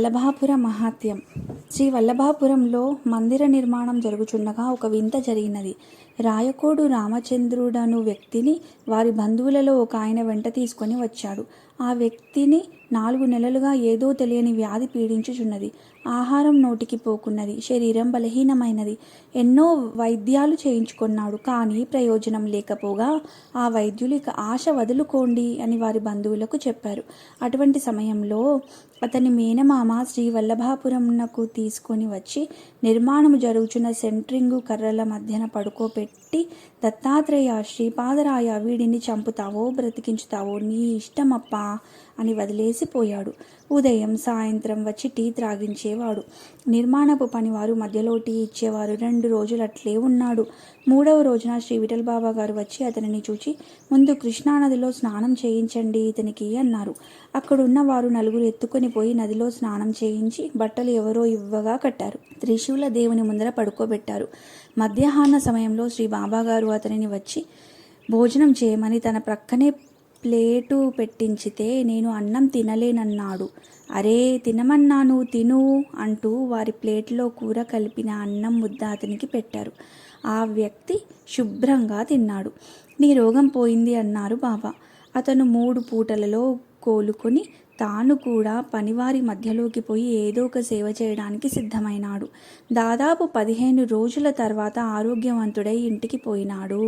వల్లభాపుర మహాత్యం. శ్రీ వల్లభాపురంలో మందిర నిర్మాణం జరుగుచుండగా ఒక వింత జరిగినది. రాయకోడు రామచంద్రుడను వ్యక్తిని వారి బంధువులలో ఒక ఆయన వెంట తీసుకొని వచ్చాడు. ఆ వ్యక్తిని 4 నెలలుగా ఏదో తెలియని వ్యాధి పీడించుచున్నది. ఆహారం నోటికి పోకున్నది. శరీరం బలహీనమైనది. ఎన్నో వైద్యాలు చేయించుకున్నాడు. కానీ ప్రయోజనం లేకపోగా ఆ వైద్యులు ఇక ఆశ వదులుకోండి అని వారి బంధువులకు చెప్పారు. అటువంటి సమయంలో అతని మేనమామ శ్రీ వల్లభాపురంనకు తీసుకొని వచ్చి నిర్మాణము జరుగుచున్న సెంట్రింగు కర్రల మధ్యన పడుకోబెట్టి, దత్తాత్రేయ, శ్రీపాదరాయ, వీడిని చంపుతావో బ్రతికించుతావో నీ ఇష్టమప్పా అని వదిలేసిపోయాడు. ఉదయం సాయంత్రం వచ్చి టీ త్రాగించేవాడు. నిర్మాణపు పనివారు మధ్యలో టీ ఇచ్చేవారు. 2 రోజులు అట్లే ఉన్నాడు. 3వ రోజున శ్రీ విఠల్ బాబా గారు వచ్చి అతనిని చూచి, ముందు కృష్ణానదిలో స్నానం చేయించండి ఇతనికి అన్నారు. అక్కడున్న వారు 4 ఎత్తుకొని పోయి నదిలో స్నానం చేయించి బట్టలు ఎవరో ఇవ్వగా కట్టారు. త్రిశూల దేవుని ముందర పడుకోబెట్టారు. మధ్యాహ్న సమయంలో శ్రీ బాబాగారు అతనిని వచ్చి భోజనం చేయమని తన ప్రక్కనే ప్లేటు పెట్టించితే నేను అన్నం తినలేనన్నాడు. అరే తినమన్నాను తిను అంటూ వారి ప్లేట్లో కూర కలిపిన అన్నం ముద్ద అతనికి పెట్టారు. ఆ వ్యక్తి శుభ్రంగా తిన్నాడు. నీ రోగం పోయింది అన్నారు బాబా. అతను 3 పూటలలో కోలుకొని తాను కూడా పనివారి మధ్యలోకి పోయి ఏదో ఒక సేవ చేయడానికి సిద్ధమైనాడు. దాదాపు 15 రోజుల తర్వాత ఆరోగ్యవంతుడై ఇంటికి పోయినాడు.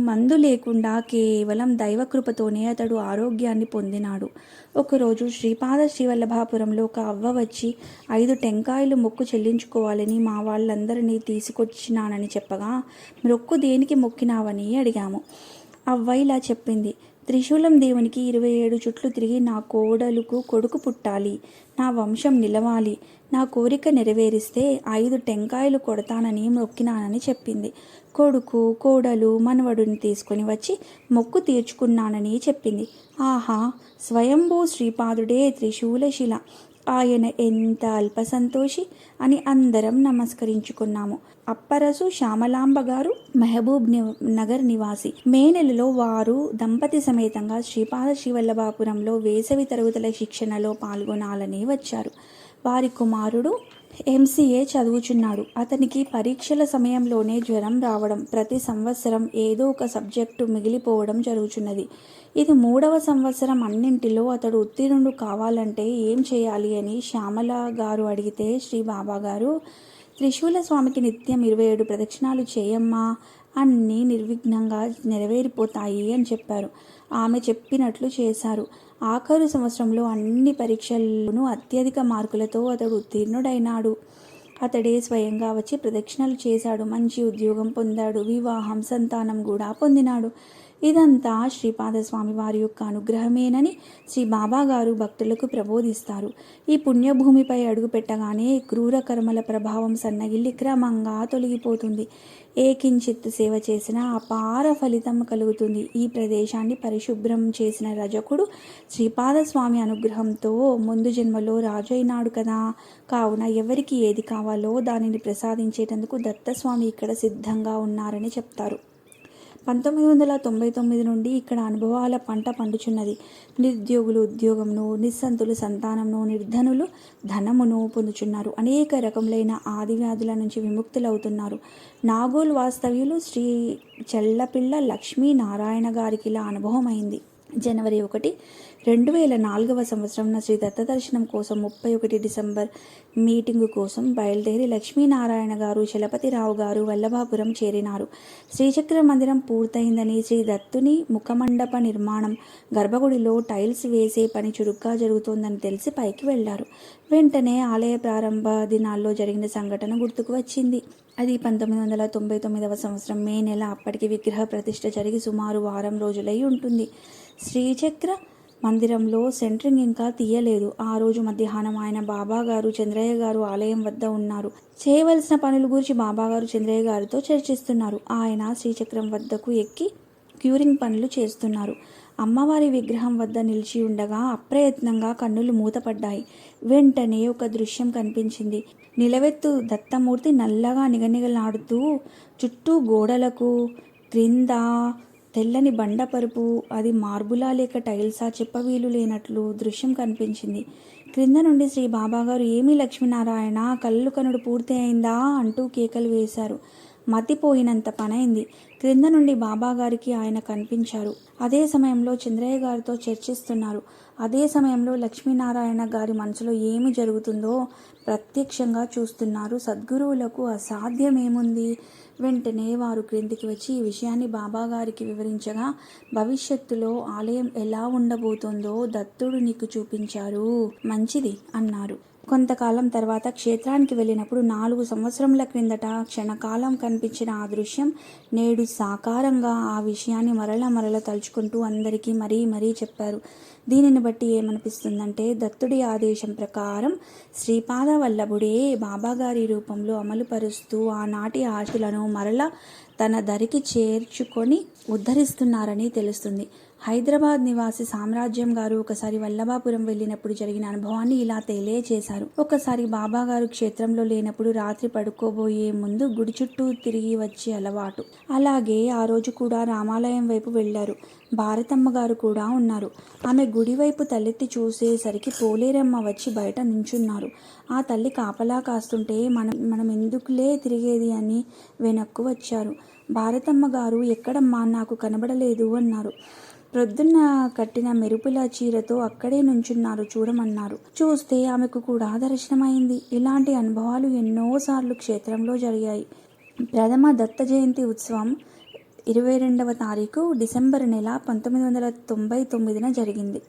మందు లేకుండా కేవలం దైవకృపతోనే అతడు ఆరోగ్యాన్ని పొందినాడు. ఒకరోజు శ్రీపాద శ్రీవల్లభాపురంలో ఒక అవ్వ వచ్చి 5 టెంకాయలు మొక్కు చెల్లించుకోవాలని మా వాళ్ళందరినీ తీసుకొచ్చినానని చెప్పగా, మొక్కు దేనికి మొక్కినావని అడిగాము. అవ్వ ఇలా చెప్పింది, త్రిశూలం దేవునికి 27 చుట్లు తిరిగి నా కోడలుకు కొడుకు పుట్టాలి, నా వంశం నిలవాలి, నా కోరిక నెరవేరిస్తే 5 టెంకాయలు కొడతానని మొక్కినానని చెప్పింది. కొడుకు కోడలు మనవడుని తీసుకొని వచ్చి మొక్కు తీర్చుకున్నానని చెప్పింది. ఆహా, స్వయంభూ శ్రీపాదుడే త్రిశూలశిల, ఆయన ఎంత అల్పసంతోషి అని అందరం నమస్కరించుకున్నాము. అప్పరసు శ్యామలాంబ గారు మహబూబ్ నగర్ నివాసి. మే నెలలో వారు దంపతి సమేతంగా శ్రీపాద శ్రీవల్లభాపురంలో వేసవి తరగతుల శిక్షణలో పాల్గొనాలని వచ్చారు. వారి కుమారుడు MCA చదువుచున్నాడు. అతనికి పరీక్షల సమయంలోనే జ్వరం రావడం, ప్రతి సంవత్సరం ఏదో ఒక సబ్జెక్టు మిగిలిపోవడం జరుగుచున్నది. ఇది 3వ సంవత్సరం. అన్నింటిలో అతడు ఉత్తీర్ణుడు కావాలంటే ఏం చేయాలి అని శ్యామల గారు అడిగితే, శ్రీ బాబా గారు త్రిశూల స్వామికి నిత్యం 27 ప్రదక్షిణాలు చేయమ్మా, అన్నీ నిర్విఘ్నంగా నెరవేరిపోతాయి అని చెప్పారు. ఆమె చెప్పినట్లు చేశారు. ఆఖరు సంవత్సరంలో అన్ని పరీక్షల్లోనూ అత్యధిక మార్కులతో అతడు ఉత్తీర్ణుడైనాడు. అతడే స్వయంగా వచ్చి ప్రదక్షిణలు చేశాడు. మంచి ఉద్యోగం పొందాడు. వివాహం, సంతానం కూడా పొందినాడు. ఇదంతా శ్రీపాదస్వామి వారి యొక్క అనుగ్రహమేనని శ్రీ బాబా గారు భక్తులకు ప్రబోధిస్తారు. ఈ పుణ్యభూమిపై అడుగు పెట్టగానే క్రూర కర్మల ప్రభావం సన్నగిల్లి క్రమంగా తొలగిపోతుంది. ఏకించిత్ సేవ చేసిన అపార ఫలితం కలుగుతుంది. ఈ ప్రదేశాన్ని పరిశుభ్రం చేసిన రజకుడు శ్రీపాదస్వామి అనుగ్రహంతో ముందు జన్మలో రాజు అయినాడు కదా. కావున ఎవరికి ఏది కావాలో దానిని ప్రసాదించేటందుకు దత్తస్వామి ఇక్కడ సిద్ధంగా ఉన్నారని చెప్తారు. 1999 నుండి ఇక్కడ అనుభవాల పంట పండుచున్నది. నిరుద్యోగులు ఉద్యోగంను, నిస్సంతులు సంతానంను, నిర్ధనులు ధనమును పొందుచున్నారు. అనేక రకములైన ఆది వ్యాధుల నుంచి విముక్తులవుతున్నారు. నాగోల్ వాస్తవ్యులు శ్రీ చెల్లపిల్ల లక్ష్మీనారాయణ గారికి ఇలా అనుభవం అయింది. జనవరి 1, 2004వ సంవత్సరం శ్రీ దత్త దర్శనం కోసం 31 డిసెంబర్ మీటింగు కోసం బయలుదేరి లక్ష్మీనారాయణ గారు, చలపతిరావు గారు వల్లభాపురం చేరినారు. శ్రీచక్ర మందిరం పూర్తయిందని, శ్రీ దత్తుని ముఖమండప నిర్మాణం, గర్భగుడిలో టైల్స్ వేసే పని చురుగ్గా జరుగుతోందని తెలిసి పైకి వెళ్లారు. వెంటనే ఆలయ ప్రారంభ దినాల్లో జరిగిన సంఘటన గుర్తుకు వచ్చింది. అది 1999వ సంవత్సరం మే నెల. అప్పటికి విగ్రహ ప్రతిష్ఠ జరిగి సుమారు వారం రోజులై ఉంటుంది. శ్రీచక్ర మందిరంలో సెంట్రింగ్ ఇంకా తీయలేదు. ఆ రోజు మధ్యాహ్నం ఆయన బాబాగారు, చంద్రయ్య గారు ఆలయం వద్ద ఉన్నారు. చేయవలసిన పనుల గురించి బాబాగారు చంద్రయ్య గారితో చర్చిస్తున్నారు. ఆయన శ్రీచక్రం వద్దకు ఎక్కి క్యూరింగ్ పనులు చేస్తున్నారు. అమ్మవారి విగ్రహం వద్ద నిలిచి ఉండగా అప్రయత్నంగా కన్నులు మూతపడ్డాయి. వెంటనే ఒక దృశ్యం కనిపించింది. నిలవెత్తు దత్తమూర్తి నల్లగా నిగనిగలాడుతూ చుట్టూ గోడలకు, క్రింద తెల్లని బండపరుపు, అది మార్బులా లేక టైల్సా చెప్పవీలు లేనట్లు దృశ్యం కనిపించింది. క్రింద నుండి శ్రీ బాబాగారు, ఏమీ లక్ష్మీనారాయణ, కళ్ళు కనుడు పూర్తి అయిందా అంటూ కేకలు వేశారు. మతిపోయినంత పనైంది. క్రింద నుండి బాబాగారికి ఆయన కనిపించారు. అదే సమయంలో చంద్రయ్య గారితో చర్చిస్తున్నారు. అదే సమయంలో లక్ష్మీనారాయణ గారి మనసులో ఏమి జరుగుతుందో ప్రత్యక్షంగా చూస్తున్నారు. సద్గురువులకు అసాధ్యమేముంది? వెంటనే వారు క్రిందికి వచ్చి ఈ విషయాన్ని బాబాగారికి వివరించగా, భవిష్యత్తులో ఆలయం ఎలా ఉండబోతోందో దత్తుడు నీకు చూపించారు, మంచిది అన్నారు. కొంతకాలం తర్వాత క్షేత్రానికి వెళ్ళినప్పుడు 4 సంవత్సరముల క్రిందట క్షణకాలం కనిపించిన ఆ దృశ్యం నేడు సాకారంగా ఆ విషయాన్ని మరల తలుచుకుంటూ అందరికీ మరీ చెప్పారు. దీనిని బట్టి ఏమనిపిస్తుందంటే, దత్తుడి ఆదేశం ప్రకారం శ్రీపాద వల్లభుడే బాబాగారి రూపంలో అమలుపరుస్తూ ఆనాటి ఆస్తులను మరల తన దరికి చేర్చుకొని ఉద్ధరిస్తున్నారని తెలుస్తుంది. హైదరాబాద్ నివాసి సామ్రాజ్యం గారు ఒకసారి వల్లభాపురం వెళ్ళినప్పుడు జరిగిన అనుభవాన్ని ఇలా తెలియచేశారు. ఒకసారి బాబాగారు క్షేత్రంలో లేనప్పుడు రాత్రి పడుకోబోయే ముందు గుడి చుట్టూ తిరిగి వచ్చే అలవాటు. అలాగే ఆ రోజు కూడా రామాలయం వైపు వెళ్లారు. భారతమ్మ గారు కూడా ఉన్నారు. ఆమె గుడి వైపు తలెత్తి చూసేసరికి పోలేరమ్మ వచ్చి బయట నించున్నారు. ఆ తల్లి కాపలా కాస్తుంటే మనం ఎందుకులే తిరిగేది అని వెనక్కు వచ్చారు. భారతమ్మ గారు, ఎక్కడమ్మా, నాకు కనబడలేదు అన్నారు. ప్రొద్దున్న కట్టిన మెరుపుల చీరతో అక్కడే నుంచున్నారు, చూడమన్నారు. చూస్తే ఆమెకు కూడా దర్శనమైంది. ఇలాంటి అనుభవాలు ఎన్నోసార్లు క్షేత్రంలో జరిగాయి. ప్రథమ దత్త జయంతి ఉత్సవం 22వ తారీఖు డిసెంబర్ నెల 1999 జరిగింది.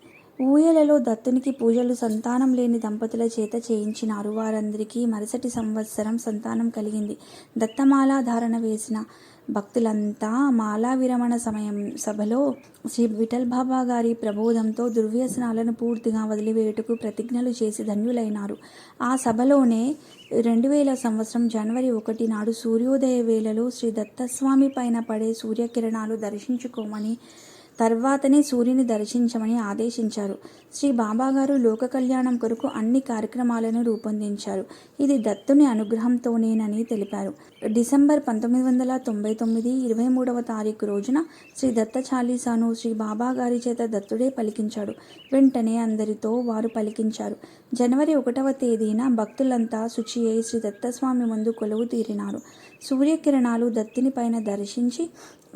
ఊయలలో దత్తునికి పూజలు సంతానం లేని దంపతుల చేత చేయించినారు. వారందరికీ మరుసటి సంవత్సరం సంతానం కలిగింది. దత్తమాల ధారణ వేసిన భక్తులంతా మాలా విరమణ సభలో శ్రీ విఠల్ బాబా గారి ప్రబోధంతో దుర్వ్యసనాలను పూర్తిగా వదిలివేయుటకు ప్రతిజ్ఞలు చేసి ధన్యులైనారు. ఆ సభలోనే 2000 సంవత్సరం జనవరి 1 నాడు సూర్యోదయ వేళలో శ్రీ దత్తస్వామి పైన పడే సూర్యకిరణాలు దర్శించుకోమని, తర్వాతనే సూర్యుని దర్శించమని ఆదేశించారు. శ్రీ బాబాగారు లోక కళ్యాణం కొరకు అన్ని కార్యక్రమాలను రూపొందించారు. ఇది దత్తుని అనుగ్రహంతోనేనని తెలిపారు. డిసెంబర్ 1999 23వ తారీఖు రోజున శ్రీ దత్త చాలీసాను శ్రీ బాబాగారి చేత దత్తుడే పలికించాడు. వెంటనే అందరితో వారు పలికించారు. జనవరి 1వ తేదీన భక్తులంతా శుచి అయి శ్రీ దత్తస్వామి ముందు కొలువు తీరినారు. సూర్యకిరణాలు దత్తుని పైన దర్శించి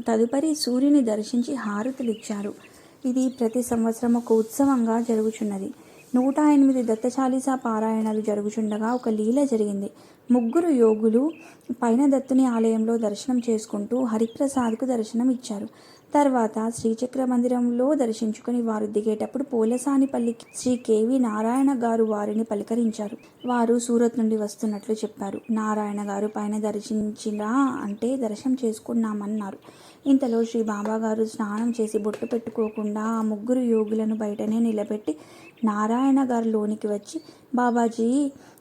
తదుపరి సూర్యుని దర్శించి హారతులిచ్చారు. ఇది ప్రతి సంవత్సరం ఒక ఉత్సవంగా జరుగుచున్నది. 108 దత్త చాలీసా పారాయణలు జరుగుచుండగా ఒక లీల జరిగింది. 3 యోగులు పైన దత్తుని ఆలయంలో దర్శనం చేసుకుంటూ హరిప్రసాద్కు దర్శనం ఇచ్చారు. తర్వాత శ్రీచక్ర మందిరంలో దర్శించుకుని వారు దిగేటప్పుడు పోలసానిపల్లికి శ్రీ కెవి నారాయణ గారు వారిని పలకరించారు. వారు సూరత్ నుండి వస్తున్నట్లు చెప్పారు. నారాయణ గారు పైన దర్శించిరా అంటే దర్శనం చేసుకున్నామన్నారు. ఇంతలో శ్రీ బాబాగారు స్నానం చేసి బొట్టు పెట్టుకోకుండా ఆ 3 యోగులను బయటనే నిలబెట్టి నారాయణ గారు లోనికి వచ్చి, బాబాజీ,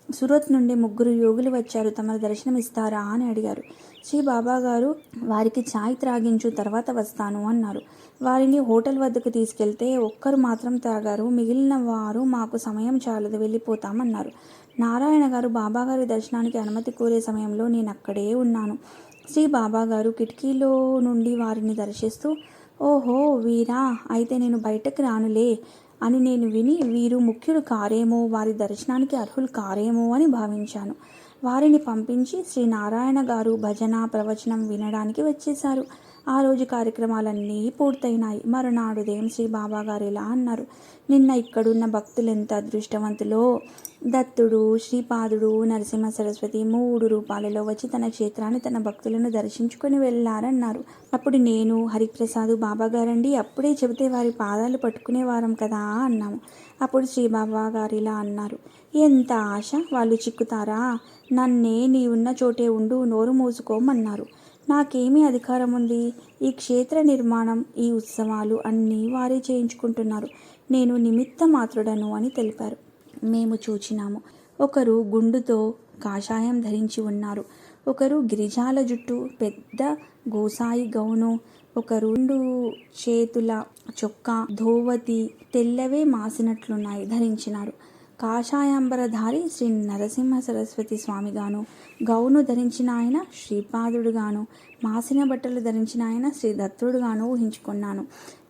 సూరత్ నుండి 3 యోగులు వచ్చారు, తమ దర్శనం ఇస్తారా అని అడిగారు. శ్రీ బాబాగారు వారికి ఛాయ్ త్రాగించు, తర్వాత వస్తాను అన్నారు. వారిని హోటల్ వద్దకు తీసుకెళ్తే ఒక్కరు మాత్రం తాగారు. మిగిలిన వారు, మాకు సమయం చాలదు, వెళ్ళిపోతామన్నారు. నారాయణ గారు బాబాగారి దర్శనానికి అనుమతి కోరే సమయంలో నేను అక్కడే ఉన్నాను. శ్రీ బాబాగారు కిటికీలో నుండి వారిని దర్శిస్తూ, ఓహో వీరా, అయితే నేను బయటకు రానులే అని నేను విని, వీరు ముఖ్యులు కారేమో, వారి దర్శనానికి అర్హులు కారేమో అని భావించాను. వారిని పంపించి శ్రీ నారాయణ గారు భజన ప్రవచనం వినడానికి వచ్చేశారు. ఆ రోజు కార్యక్రమాలన్నీ పూర్తయినాయి. మరునాడు ఉదయం శ్రీ బాబాగారు ఇలా అన్నారు, నిన్న ఇక్కడున్న భక్తులు ఎంత అదృష్టవంతులో. దత్తుడు, శ్రీపాదుడు, నరసింహ సరస్వతి 3 రూపాలలో వచ్చి తన క్షేత్రాన్ని, తన భక్తులను దర్శించుకొని వెళ్ళారన్నారు. అప్పుడు నేను, హరిప్రసాద్, బాబాగారండి, అప్పుడే చెబితే వారి పాదాలు పట్టుకునేవారం కదా అన్నాము. అప్పుడు శ్రీ బాబాగారు ఇలా అన్నారు, ఎంత ఆశ, వాళ్ళు చిక్కుతారా? నన్నే నీ ఉన్న చోటే ఉండు, నోరు మూసుకోమన్నారు. నాకేమీ అధికారం ఉంది? ఈ క్షేత్ర నిర్మాణం, ఈ ఉత్సవాలు అన్నీ వారే చేయించుకుంటున్నారు. నేను నిమిత్త మాత్రుడను అని తెలిపారు. మేము చూచినాము. ఒకరు గుండుతో కాషాయం ధరించి ఉన్నారు. ఒకరు గిరిజాల జుట్టు, పెద్ద గోసాయి గౌను, ఒకరు 2 చేతుల చొక్కా, ధోవతి తెల్లవే మాసినట్లున్నాయి ధరించినారు. కాషాయాంబరధారి శ్రీ నరసింహ సరస్వతి స్వామిగాను, గౌను ధరించిన ఆయన శ్రీపాదుడుగాను, మాసిన బట్టలు ధరించిన ఆయన శ్రీ దత్తుడుగాను ఊహించుకున్నాను.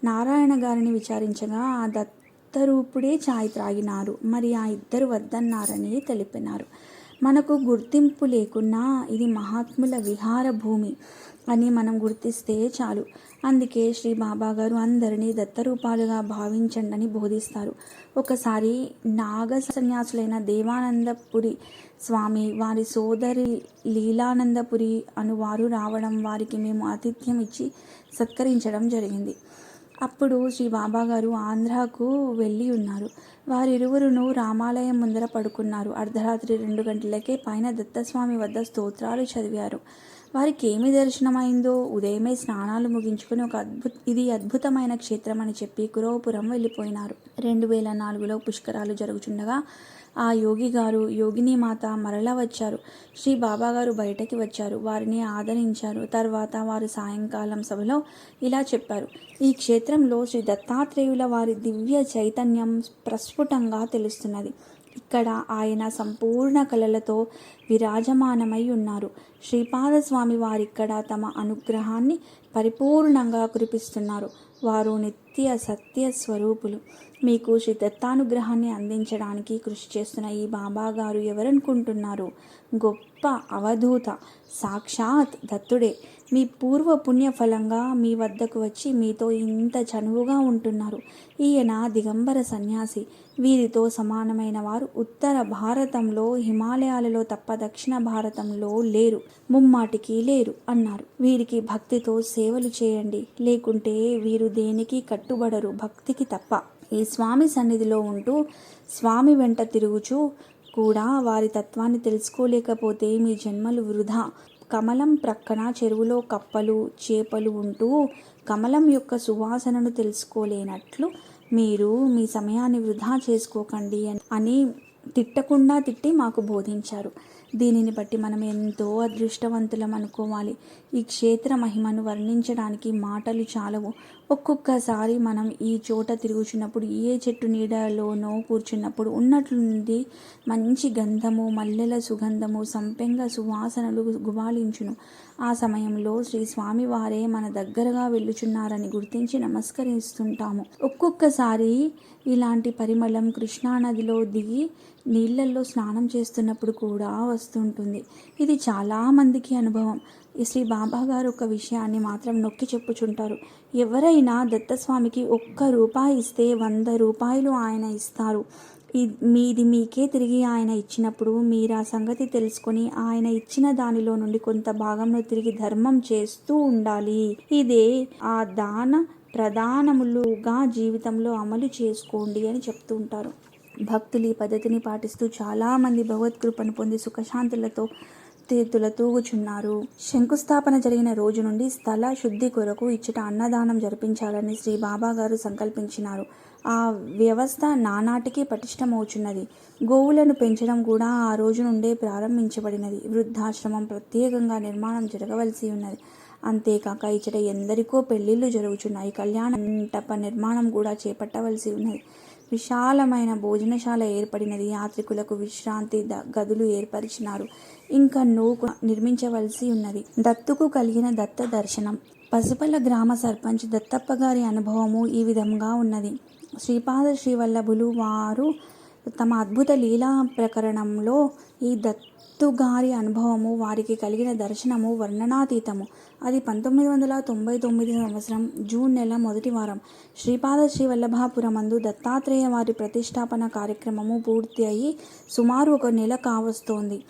నారాయణ గారిని విచారించగా ఆ దత్తరూపుడే ఛాయ్ త్రాగినారు, మరి ఆ ఇద్దరు వద్దన్నారని తెలిపినారు. మనకు గుర్తింపు లేకున్నా ఇది మహాత్ముల విహార భూమి అని మనం గుర్తిస్తే చాలు. అందుకే శ్రీ బాబాగారు అందరినీ దత్తరూపాలుగా భావించండి బోధిస్తారు. ఒకసారి నాగ సన్యాసులైన దేవానందపురి స్వామి వారి సోదరి లీలానందపురి అనువారు రావడం, వారికి మేము ఆతిథ్యం ఇచ్చి సత్కరించడం జరిగింది. అప్పుడు శ్రీ బాబాగారు ఆంధ్రాకు వెళ్ళి ఉన్నారు. వారిరువురును రామాలయం ముందర పడుకున్నారు. అర్ధరాత్రి 2 గంటలకే పైన దత్తస్వామి వద్ద స్తోత్రాలు చదివారు. వారికి ఏమి దర్శనమైందో ఉదయమే స్నానాలు ముగించుకొని ఇది అద్భుతమైన క్షేత్రం అని చెప్పి కురవపురం వెళ్ళిపోయినారు. 2004లో పుష్కరాలు జరుగుచుండగా ఆ యోగి గారు, యోగిని మాత మరలా వచ్చారు. శ్రీ బాబాగారు బయటకి వచ్చారు, వారిని ఆదరించారు. తర్వాత వారు సాయంకాలం సభలో ఇలా చెప్పారు: ఈ క్షేత్రంలో శ్రీ దత్తాత్రేయుల వారి దివ్య చైతన్యం ప్రస్ఫుటంగా తెలుస్తున్నది. ఇక్కడ ఆయన సంపూర్ణ కళలతో విరాజమానమై ఉన్నారు. శ్రీపాదస్వామి వారిక్కడ తమ అనుగ్రహాన్ని పరిపూర్ణంగా కురిపిస్తున్నారు. వారు నిత్య సత్య స్వరూపులు. మీకు శ్రీ దత్తానుగ్రహాన్ని అందించడానికి కృషి చేస్తున్న ఈ బాబా గారు ఎవరనుకుంటున్నారు? గొప్ప అవధూత, సాక్షాత్ దత్తుడే. మీ పూర్వ పుణ్య ఫలంగా మీ వద్దకు వచ్చి మీతో ఇంత చనువుగా ఉంటున్నారు. ఈయన దిగంబర సన్యాసి. వీరితో సమానమైన వారు ఉత్తర భారతంలో, హిమాలయాలలో తప్ప దక్షిణ భారతంలో లేరు, ముమ్మాటికి లేరు అన్నారు. వీరికి భక్తితో సేవలు చేయండి, లేకుంటే వీరు దేనికి కట్టుబడరు, భక్తికి తప్ప. ఈ స్వామి సన్నిధిలో ఉంటూ స్వామి వెంట తిరుగుచూ కూడా వారి తత్వాన్ని తెలుసుకోలేకపోతే మీ జన్మలు వృధా. కమలం ప్రక్కన చెరువులో కప్పలు, చేపలు ఉంటూ కమలం యొక్క సువాసనను తెలుసుకోలేనట్లు మీరు మీ సమయాన్ని వృధా చేసుకోకండి అని తిట్టకుండా తిట్టి మాకు బోధించారు. దీనిని బట్టి మనం ఎంతో అదృష్టవంతులం అనుకోవాలి. ఈ క్షేత్ర మహిమను వర్ణించడానికి మాటలు చాలవు. ఒక్కొక్కసారి మనం ఈ చోట తిరుగుచున్నప్పుడు, ఏ చెట్టు నీడలోనో కూర్చున్నప్పుడు ఉన్నట్లుండి మంచి గంధము, మల్లెల సుగంధము, సంపెంగ సువాసనలు గుబాళించును. ఆ సమయంలో శ్రీ స్వామి వారే మన దగ్గరగా వెళ్ళుచున్నారని గుర్తించి నమస్కరిస్తుంటాము. ఒక్కొక్కసారి ఇలాంటి పరిమళం కృష్ణానదిలో దిగి నీళ్లలో స్నానం చేస్తున్నప్పుడు కూడా వస్తుంటుంది. ఇది చాలామందికి అనుభవం. శ్రీ బాబా గారు ఒక విషయాన్ని మాత్రం నొక్కి చెప్పుచుంటారు: ఎవరైనా దత్తస్వామికి 1 రూపాయి ఇస్తే 100 రూపాయలు ఆయన ఇస్తారు. మీది మీకే తిరిగి ఆయన ఇచ్చినప్పుడు మీరు ఆ సంగతి తెలుసుకొని ఆయన ఇచ్చిన దానిలో నుండి కొంత భాగంను తిరిగి ధర్మం చేస్తూ ఉండాలి. ఇదే ఆ దాన ప్రధానములుగా జీవితంలో అమలు చేసుకోండి అని చెప్తూ ఉంటారు. భక్తులు ఈ పద్ధతిని పాటిస్తూ చాలామంది భగవత్కృపను పొంది సుఖశాంతులతో తీర్థుల తూగుచున్నారు. శంకుస్థాపన జరిగిన రోజు నుండి స్థల శుద్ధి కొరకు ఇచ్చట అన్నదానం జరిపించాలని శ్రీ బాబా గారు సంకల్పించినారు. ఆ వ్యవస్థ నానాటికి పటిష్టమవుచున్నది. గోవులను పెంచడం కూడా ఆ రోజు నుండే ప్రారంభించబడినది. వృద్ధాశ్రమం ప్రత్యేకంగా నిర్మాణం జరగవలసి ఉన్నది. అంతేకాక ఇచ్చట ఎందరికో పెళ్లిళ్ళు జరుగుచున్నాయి. కళ్యాణ మంటప నిర్మాణం కూడా చేపట్టవలసి ఉన్నది. విశాలమైన భోజనశాల ఏర్పడినది. యాత్రికులకు విశ్రాంతి గదులు ఏర్పరిచినారు. ఇంకా నూకు నిర్మించవలసి ఉన్నది. దత్తుకు కలిగిన దత్త దర్శనం. పసుపల గ్రామ సర్పంచ్ దత్తప్ప గారి అనుభవము ఈ విధంగా ఉన్నది. శ్రీపాద శ్రీవల్లభులు వారు తమ అద్భుత లీలా ప్రకరణంలో ఈ దత్తుగారి అనుభవము, వారికి కలిగిన దర్శనము వర్ణనాతీతము. అది 1999 సంవత్సరం జూన్ నెల మొదటి వారం శ్రీపాద శ్రీవల్లభాపురమందు దత్తాత్రేయ వారి ప్రతిష్టాపన కార్యక్రమము పూర్తి అయి సుమారు 1 నెల కావస్తోంది.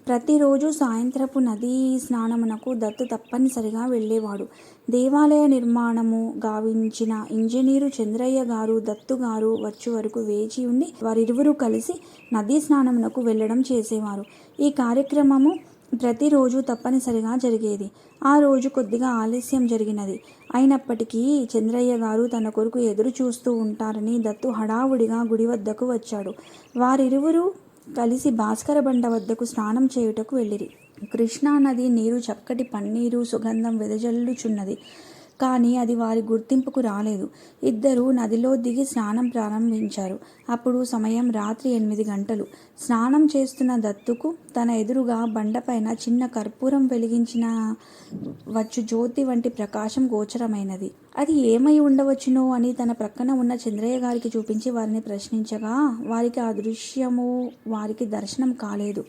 ప్రతిరోజు సాయంత్రపు నదీ స్నానమునకు దత్తు తప్పనిసరిగా వెళ్ళేవాడు. దేవాలయ నిర్మాణము గావించిన ఇంజనీరు చంద్రయ్య గారు, దత్తు గారు వచ్చే వరకు వేచి ఉండి వారిరువురు కలిసి నదీ స్నానమునకు వెళ్ళడం చేసేవారు. ఈ కార్యక్రమము ప్రతిరోజు తప్పనిసరిగా జరిగేది. ఆ రోజు కొద్దిగా ఆలస్యం జరిగినది. అయినప్పటికీ చంద్రయ్య గారు తన కొరకు ఎదురు చూస్తూ ఉంటారని దత్తు హడావుడిగా గుడి వద్దకు వచ్చాడు. వారిరువురు కలిసి భాస్కర బండ వద్దకు స్నానం చేయుటకు వెళ్ళిరి. కృష్ణానది నీరు చక్కటి పన్నీరు సుగంధం వెదజల్లుచున్నది. కానీ అది వారి గుర్తింపుకు రాలేదు. ఇద్దరూ నదిలో దిగి స్నానం ప్రారంభించారు. అప్పుడు సమయం రాత్రి 8 గంటలు. స్నానం చేస్తున్న దత్తుకు తన ఎదురుగా బండపైన చిన్న కర్పూరం వెలిగించిన వచ్చు జ్యోతి వంటి ప్రకాశం గోచరమైనది. అది ఏమై ఉండవచ్చునో అని తన ప్రక్కన ఉన్న చంద్రయ్య గారికి చూపించి వారిని ప్రశ్నించగా వారికి ఆ దృశ్యము వారికి దర్శనం కాలేదు.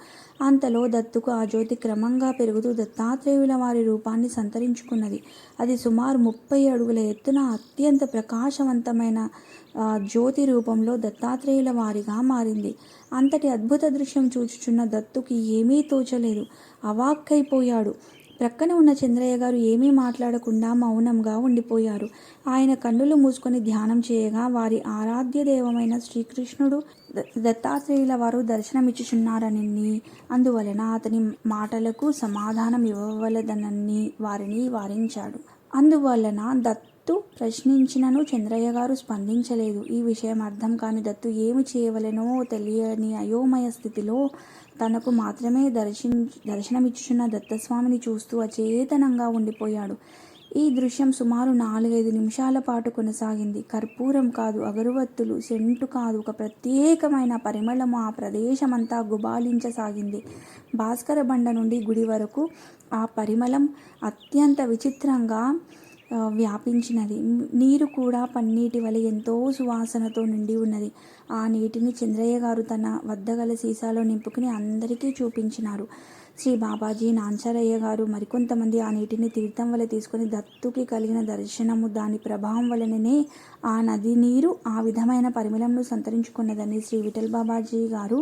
అంతలో దత్తుకు ఆ జ్యోతి క్రమంగా పెరుగుతూ దత్తాత్రేయుల వారి రూపాన్ని సంతరించుకున్నది. అది సుమారు 30 అడుగుల ఎత్తున అత్యంత ప్రకాశవంతమైన జ్యోతి రూపంలో దత్తాత్రేయుల వారిగా మారింది. అంతటి అద్భుత దృశ్యం చూచుచున్న దత్తుకి ఏమీ తోచలేదు. అవాక్కైపోయాడు. ప్రక్కన ఉన్న చంద్రయ్య గారు ఏమీ మాట్లాడకుండా మౌనంగా ఉండిపోయారు. ఆయన కన్నులు మూసుకొని ధ్యానం చేయగా వారి ఆరాధ్య దైవమైన శ్రీకృష్ణుడు దత్తాత్రేయుల వారు దర్శనమిచ్చుచున్నారని, అందువలన అతని మాటలకు సమాధానం ఇవ్వవలదనని వారిని వారించాడు. అందువలన దత్తు ప్రశ్నించినను చంద్రయ్య గారు స్పందించలేదు. ఈ విషయం అర్థం కాని దత్తు ఏమి చేయవలెనో తెలియని అయోమయ స్థితిలో తనకు మాత్రమే దర్శనమిచ్చుచున్న దత్తస్వామిని చూస్తూ అచేతనంగా ఉండిపోయాడు. ఈ దృశ్యం సుమారు 4-5 నిమిషాల పాటు కొనసాగింది. కర్పూరం కాదు, అగరువత్తులు, సెంటు కాదు, ఒక ప్రత్యేకమైన పరిమళము ఆ ప్రదేశమంతా గుబాళించసాగింది. భాస్కర బండ నుండి గుడి వరకు ఆ పరిమళం అత్యంత విచిత్రంగా వ్యాపించినది. నీరు కూడా పన్నీటి వలె ఎంతో సువాసనతో నిండి ఉన్నది. ఆ నీటిని చంద్రయ్య గారు తన వద్ద గల సీసాలో నింపుకుని అందరికీ చూపించినారు. శ్రీ బాబాజీ, నాంచారయ్య గారు మరికొంతమంది ఆ నీటిని తీర్థం వలె తీసుకుని దత్తుకి కలిగిన దర్శనము దాని ప్రభావం వలననే ఆ నది నీరు ఆ విధమైన పరిమళంను సంతరించుకున్నదని శ్రీ విఠల్ బాబాజీ గారు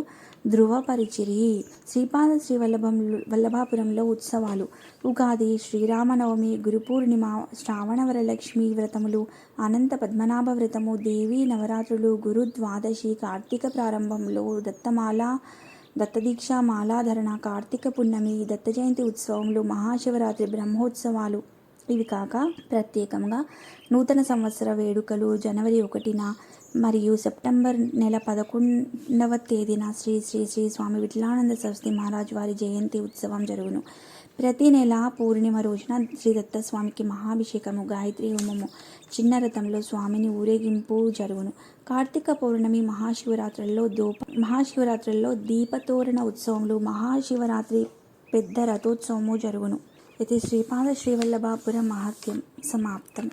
ధృవపరిచిరి. శ్రీపాద శ్రీ వల్లభాపురంలో ఉత్సవాలు: ఉగాది, శ్రీరామనవమి, గురుపూర్ణిమ, శ్రావణ వరలక్ష్మి వ్రతములు, అనంత పద్మనాభ వ్రతము, దేవీ నవరాత్రులు, గురు ద్వాదశి, కార్తీక ప్రారంభంలో దత్తమాల, దత్తదీక్ష మాలాధరణ, కార్తీక పున్నమి, దత్త జయంతి ఉత్సవములు, మహాశివరాత్రి, బ్రహ్మోత్సవాలు. ఇవి కాక ప్రత్యేకంగా నూతన సంవత్సర వేడుకలు జనవరి 1న మరియు సెప్టెంబర్ నెల 11వ తేదీన శ్రీ శ్రీ శ్రీ స్వామి విఠలానంద సరస్వతి మహారాజ్ వారి జయంతి ఉత్సవం జరుగును. ప్రతి నెల పూర్ణిమ రోజున శ్రీ దత్తస్వామికి మహాభిషేకము, గాయత్రి హోమము, చిన్న రథంలో స్వామిని ఊరేగింపు జరుగును. కార్తీక పౌర్ణమి, మహాశివరాత్రుల్లో దీపతోరణ ఉత్సవములు, మహాశివరాత్రి పెద్ద రథోత్సవము జరుగును. ఇది శ్రీపాద శ్రీవల్లభాపురం మహత్యం సమాప్తం.